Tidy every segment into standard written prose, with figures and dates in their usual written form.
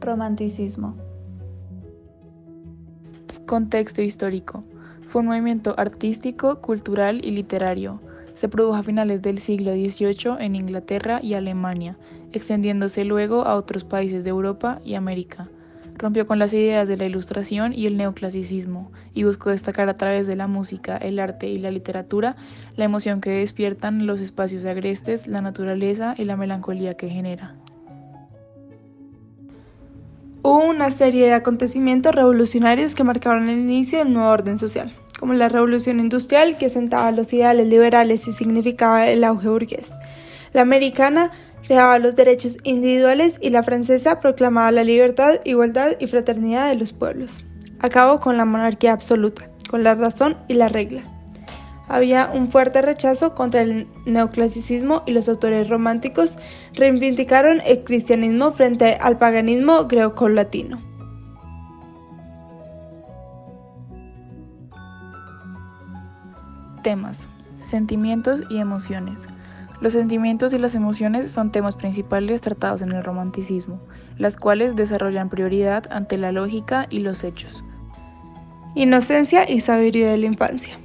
Romanticismo. Contexto histórico. Fue un movimiento artístico, cultural y literario. Se produjo a finales del siglo XVIII en Inglaterra y Alemania, extendiéndose luego a otros países de Europa y América. Rompió con las ideas de la Ilustración y el neoclasicismo, y buscó destacar a través de la música, el arte y la literatura la emoción que despiertan los espacios agrestes, la naturaleza y la melancolía que genera. Hubo una serie de acontecimientos revolucionarios que marcaron el inicio del nuevo orden social, como la Revolución Industrial, que asentaba los ideales liberales y significaba el auge burgués. La americana creaba los derechos individuales y la francesa proclamaba la libertad, igualdad y fraternidad de los pueblos. Acabó con la monarquía absoluta, con la razón y la regla. Había un fuerte rechazo contra el neoclasicismo y los autores románticos reivindicaron el cristianismo frente al paganismo grecolatino. Temas: sentimientos y emociones. Los sentimientos y las emociones son temas principales tratados en el romanticismo, las cuales desarrollan prioridad ante la lógica y los hechos. Inocencia y sabiduría de la infancia.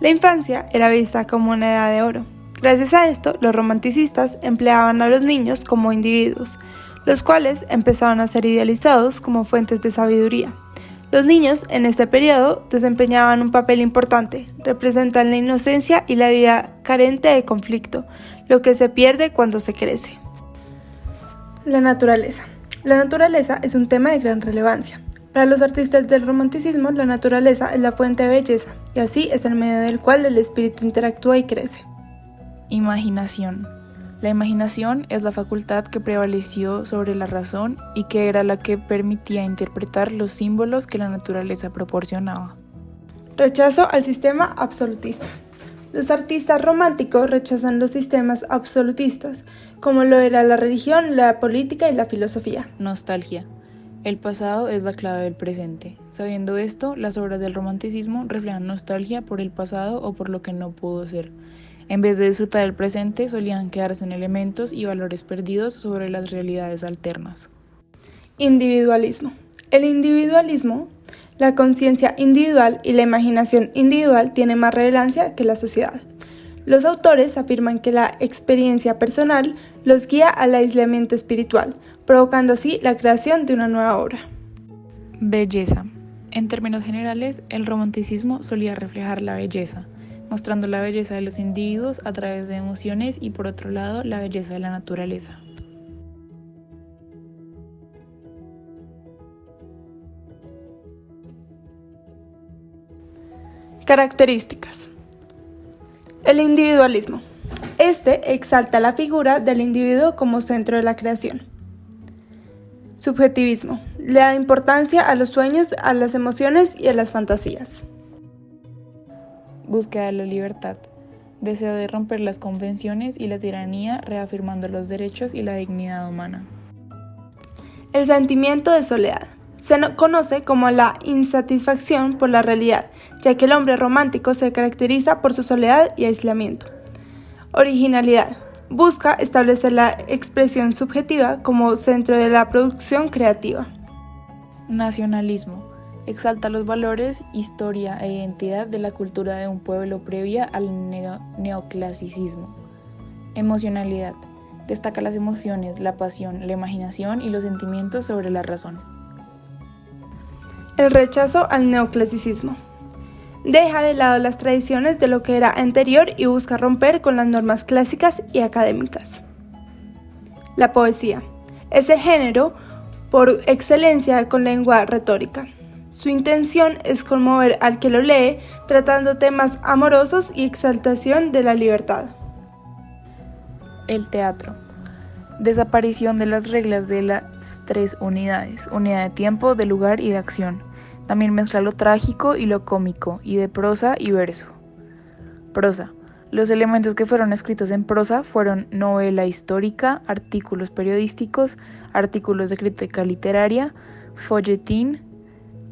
La infancia era vista como una edad de oro. Gracias a esto, los romanticistas empleaban a los niños como individuos, los cuales empezaban a ser idealizados como fuentes de sabiduría. Los niños en este periodo desempeñaban un papel importante, representan la inocencia y la vida carente de conflicto, lo que se pierde cuando se crece. La naturaleza. La naturaleza es un tema de gran relevancia. Para los artistas del romanticismo, la naturaleza es la fuente de belleza, y así es el medio del cual el espíritu interactúa y crece. Imaginación. La imaginación es la facultad que prevaleció sobre la razón y que era la que permitía interpretar los símbolos que la naturaleza proporcionaba. Rechazo al sistema absolutista. Los artistas románticos rechazan los sistemas absolutistas, como lo era la religión, la política y la filosofía. Nostalgia. El pasado es la clave del presente. Sabiendo esto, las obras del romanticismo reflejan nostalgia por el pasado o por lo que no pudo ser. En vez de disfrutar del presente, solían quedarse en elementos y valores perdidos sobre las realidades alternas. Individualismo. El individualismo, la conciencia individual y la imaginación individual tienen más relevancia que la sociedad. Los autores afirman que la experiencia personal los guía al aislamiento espiritual, provocando así la creación de una nueva obra. Belleza. En términos generales, el romanticismo solía reflejar la belleza, mostrando la belleza de los individuos a través de emociones y, por otro lado, la belleza de la naturaleza. Características. El individualismo. Este exalta la figura del individuo como centro de la creación. Subjetivismo. Le da importancia a los sueños, a las emociones y a las fantasías. Búsqueda de la libertad. Deseo de romper las convenciones y la tiranía, reafirmando los derechos y la dignidad humana. El sentimiento de soledad. Se conoce como la insatisfacción por la realidad, ya que el hombre romántico se caracteriza por su soledad y aislamiento. Originalidad. Busca establecer la expresión subjetiva como centro de la producción creativa. Nacionalismo. Exalta los valores, historia e identidad de la cultura de un pueblo previa al neoclasicismo. Emocionalidad. Destaca las emociones, la pasión, la imaginación y los sentimientos sobre la razón. El rechazo al neoclasicismo. Deja de lado las tradiciones de lo que era anterior y busca romper con las normas clásicas y académicas. La poesía. Es el género por excelencia con lengua retórica. Su intención es conmover al que lo lee, tratando temas amorosos y exaltación de la libertad. El teatro. Desaparición de las reglas de las tres unidades: unidad de tiempo, de lugar y de acción. También mezcla lo trágico y lo cómico, y de prosa y verso. Prosa. Los elementos que fueron escritos en prosa fueron novela histórica, artículos periodísticos, artículos de crítica literaria, folletín,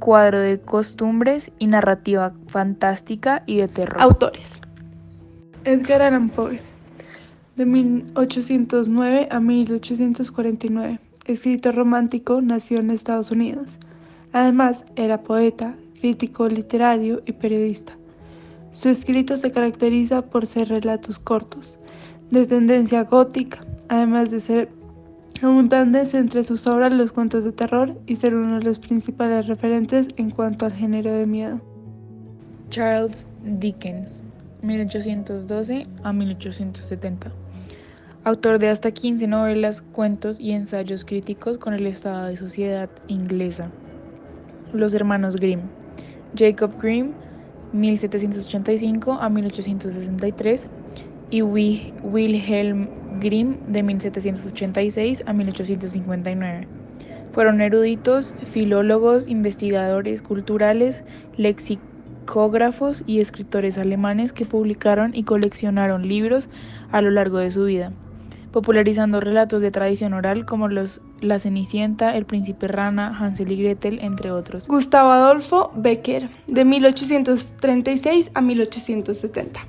cuadro de costumbres y narrativa fantástica y de terror. Autores. Edgar Allan Poe, de 1809 a 1849. escritor romántico, nació en Estados Unidos. Además, era poeta, crítico literario y periodista. Su escrito se caracteriza por ser relatos cortos, de tendencia gótica, además de ser abundantes entre sus obras los cuentos de terror y ser uno de los principales referentes en cuanto al género de miedo. Charles Dickens, 1812 a 1870. Autor de hasta 15 novelas, cuentos y ensayos críticos con el estado de sociedad inglesa. Los hermanos Grimm. Jacob Grimm, 1785 a 1863, y Wilhelm Grimm, de 1786 a 1859. Fueron eruditos, filólogos, investigadores culturales, lexicógrafos y escritores alemanes que publicaron y coleccionaron libros a lo largo de su vida, popularizando relatos de tradición oral como La Cenicienta, El Príncipe Rana, Hansel y Gretel, entre otros. Gustavo Adolfo Bécquer, de 1836 a 1870.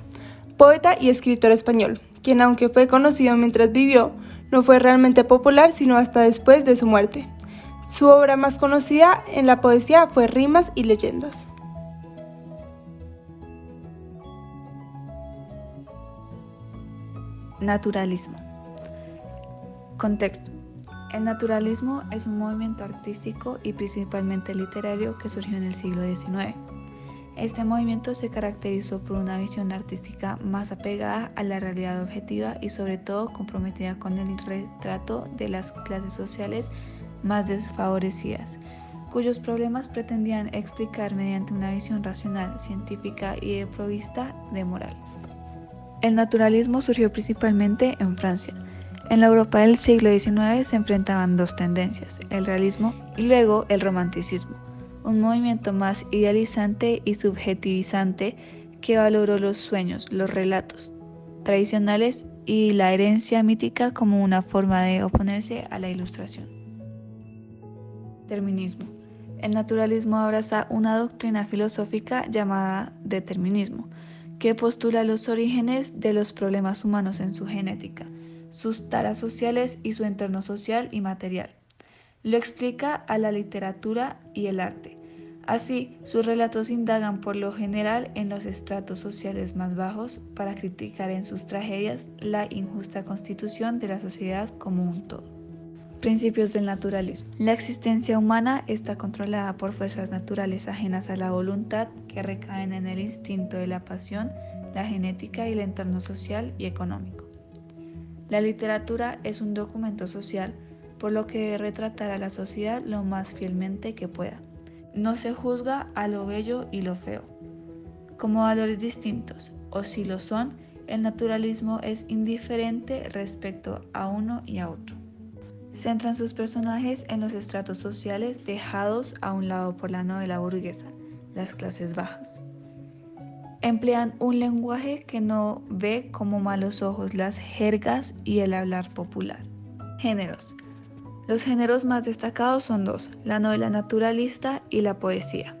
Poeta y escritor español, quien aunque fue conocido mientras vivió, no fue realmente popular sino hasta después de su muerte. Su obra más conocida en la poesía fue Rimas y Leyendas. Naturalismo. Contexto. El naturalismo es un movimiento artístico y principalmente literario que surgió en el siglo XIX. Este movimiento se caracterizó por una visión artística más apegada a la realidad objetiva y sobre todo comprometida con el retrato de las clases sociales más desfavorecidas, cuyos problemas pretendían explicar mediante una visión racional, científica y provista de moral. El naturalismo surgió principalmente en Francia. En la Europa del siglo XIX se enfrentaban dos tendencias, el realismo y luego el romanticismo, un movimiento más idealizante y subjetivizante que valoró los sueños, los relatos tradicionales y la herencia mítica como una forma de oponerse a la ilustración. Determinismo. El naturalismo abraza una doctrina filosófica llamada determinismo, que postula los orígenes de los problemas humanos en su genética, sus taras sociales y su entorno social y material. Lo explica a la literatura y el arte. Así, sus relatos indagan por lo general en los estratos sociales más bajos para criticar en sus tragedias la injusta constitución de la sociedad como un todo. Principios del naturalismo. La existencia humana está controlada por fuerzas naturales ajenas a la voluntad que recaen en el instinto de la pasión, la genética y el entorno social y económico. La literatura es un documento social, por lo que debe retratar a la sociedad lo más fielmente que pueda. No se juzga a lo bello y lo feo como valores distintos, o si lo son, el naturalismo es indiferente respecto a uno y a otro. Centran sus personajes en los estratos sociales dejados a un lado por la novela burguesa, las clases bajas. Emplean un lenguaje que no ve como malos ojos las jergas y el hablar popular. Géneros. Los géneros más destacados son dos, la novela naturalista y la poesía.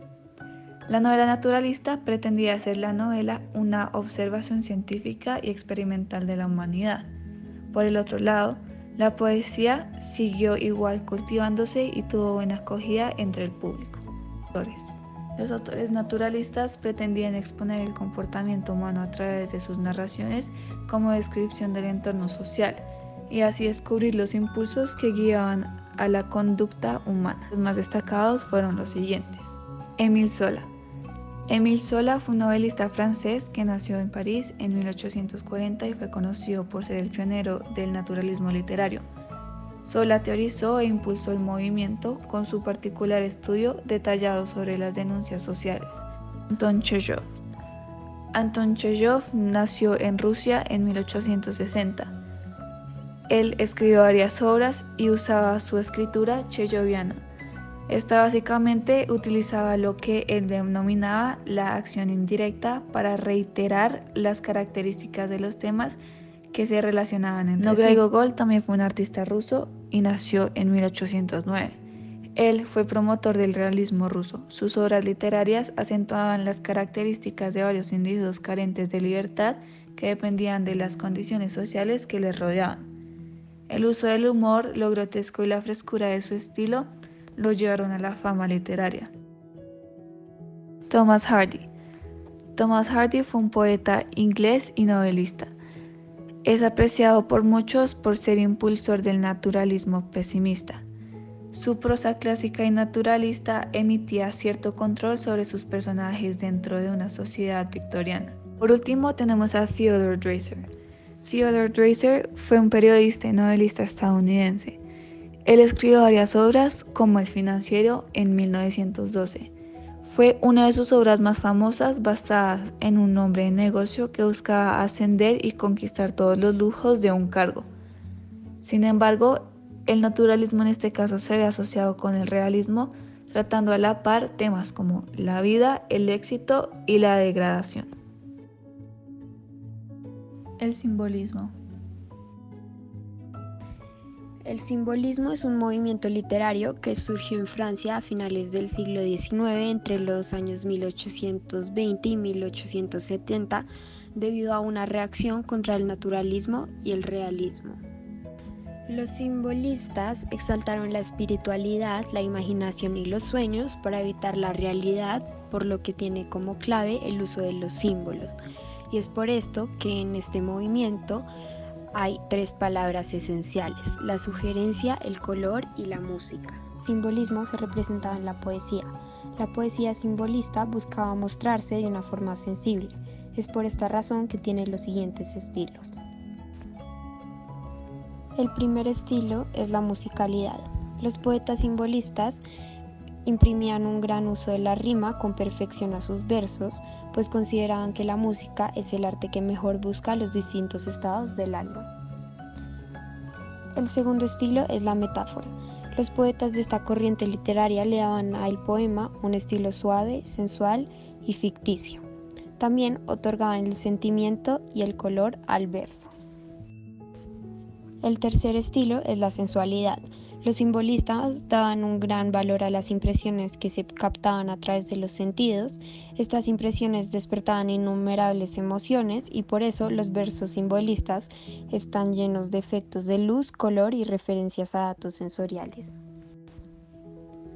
La novela naturalista pretendía hacer la novela una observación científica y experimental de la humanidad. Por el otro lado, la poesía siguió igual cultivándose y tuvo buena acogida entre el público. Los autores naturalistas pretendían exponer el comportamiento humano a través de sus narraciones como descripción del entorno social y así descubrir los impulsos que guiaban a la conducta humana. Los más destacados fueron los siguientes. Émile Zola. Émile Zola fue un novelista francés que nació en París en 1840 y fue conocido por ser el pionero del naturalismo literario. Zola teorizó e impulsó el movimiento con su particular estudio detallado sobre las denuncias sociales. Anton Chejov. Anton Chejov nació en Rusia en 1860. Él escribió varias obras y usaba su escritura chejoviana. Esta básicamente utilizaba lo que él denominaba la acción indirecta para reiterar las características de los temas que se relacionaban entre sí. Gogol también fue un artista ruso y nació en 1809. Él fue promotor del realismo ruso. Sus obras literarias acentuaban las características de varios individuos carentes de libertad que dependían de las condiciones sociales que les rodeaban. El uso del humor, lo grotesco y la frescura de su estilo lo llevaron a la fama literaria. Thomas Hardy. Thomas Hardy fue un poeta inglés y novelista. Es apreciado por muchos por ser impulsor del naturalismo pesimista. Su prosa clásica y naturalista emitía cierto control sobre sus personajes dentro de una sociedad victoriana. Por último tenemos a Theodore Dreiser. Theodore Dreiser fue un periodista y novelista estadounidense. Él escribió varias obras como El Financiero en 1912. Fue una de sus obras más famosas basadas en un hombre de negocio que buscaba ascender y conquistar todos los lujos de un cargo. Sin embargo, el naturalismo en este caso se ve asociado con el realismo, tratando a la par temas como la vida, el éxito y la degradación. El simbolismo. El simbolismo es un movimiento literario que surgió en Francia a finales del siglo XIX, entre los años 1820 y 1870, debido a una reacción contra el naturalismo y el realismo. Los simbolistas exaltaron la espiritualidad, la imaginación y los sueños para evitar la realidad, por lo que tiene como clave el uso de los símbolos. Y es por esto que en este movimiento hay tres palabras esenciales: la sugerencia, el color y la música. El simbolismo se representaba en la poesía. La poesía simbolista buscaba mostrarse de una forma sensible. Es por esta razón que tiene los siguientes estilos. El primer estilo es la musicalidad. Los poetas simbolistas imprimían un gran uso de la rima con perfección a sus versos, pues consideraban que la música es el arte que mejor busca los distintos estados del alma. El segundo estilo es la metáfora. Los poetas de esta corriente literaria le daban al poema un estilo suave, sensual y ficticio. También otorgaban el sentimiento y el color al verso. El tercer estilo es la sensualidad. Los simbolistas daban un gran valor a las impresiones que se captaban a través de los sentidos. Estas impresiones despertaban innumerables emociones y por eso los versos simbolistas están llenos de efectos de luz, color y referencias a datos sensoriales.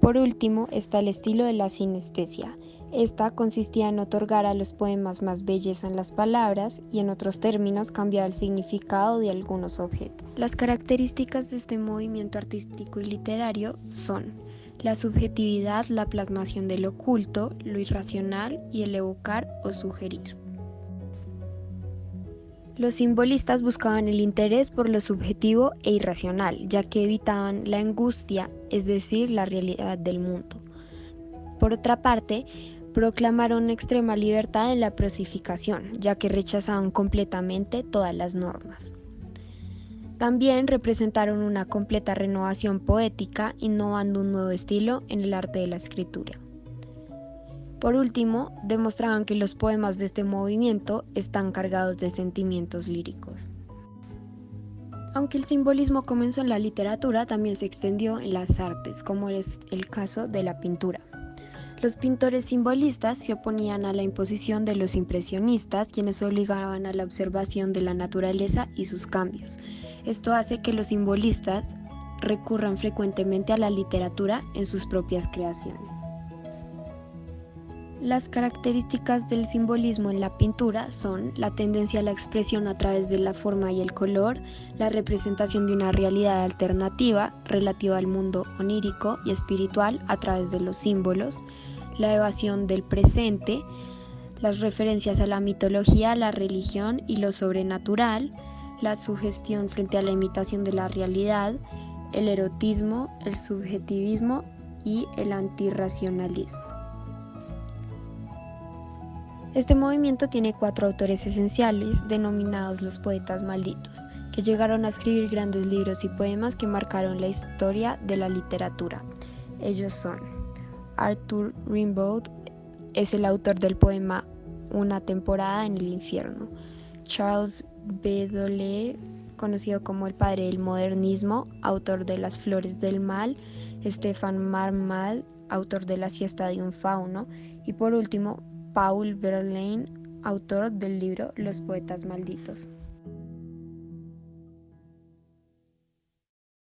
Por último está el estilo de la sinestesia. Esta consistía en otorgar a los poemas más belleza en las palabras y, en otros términos, cambiar el significado de algunos objetos. Las características de este movimiento artístico y literario son la subjetividad, la plasmación del oculto, lo irracional y el evocar o sugerir. Los simbolistas buscaban el interés por lo subjetivo e irracional, ya que evitaban la angustia, es decir, la realidad del mundo. Por otra parte, proclamaron extrema libertad en la prosificación, ya que rechazaban completamente todas las normas. También representaron una completa renovación poética, innovando un nuevo estilo en el arte de la escritura. Por último, demostraban que los poemas de este movimiento están cargados de sentimientos líricos. Aunque el simbolismo comenzó en la literatura, también se extendió en las artes, como es el caso de la pintura. Los pintores simbolistas se oponían a la imposición de los impresionistas, quienes obligaban a la observación de la naturaleza y sus cambios. Esto hace que los simbolistas recurran frecuentemente a la literatura en sus propias creaciones. Las características del simbolismo en la pintura son la tendencia a la expresión a través de la forma y el color, la representación de una realidad alternativa relativa al mundo onírico y espiritual a través de los símbolos, la evasión del presente, las referencias a la mitología, la religión y lo sobrenatural, la sugestión frente a la imitación de la realidad, el erotismo, el subjetivismo y el antirracionalismo. Este movimiento tiene 4 autores esenciales, denominados los poetas malditos, que llegaron a escribir grandes libros y poemas que marcaron la historia de la literatura. Ellos son: Arthur Rimbaud es el autor del poema Una temporada en el infierno. Charles Baudelaire, conocido como el padre del modernismo, autor de Las flores del mal. Stefan Marmal, autor de La siesta de un fauno. Y por último, Paul Verlaine, autor del libro Los poetas malditos.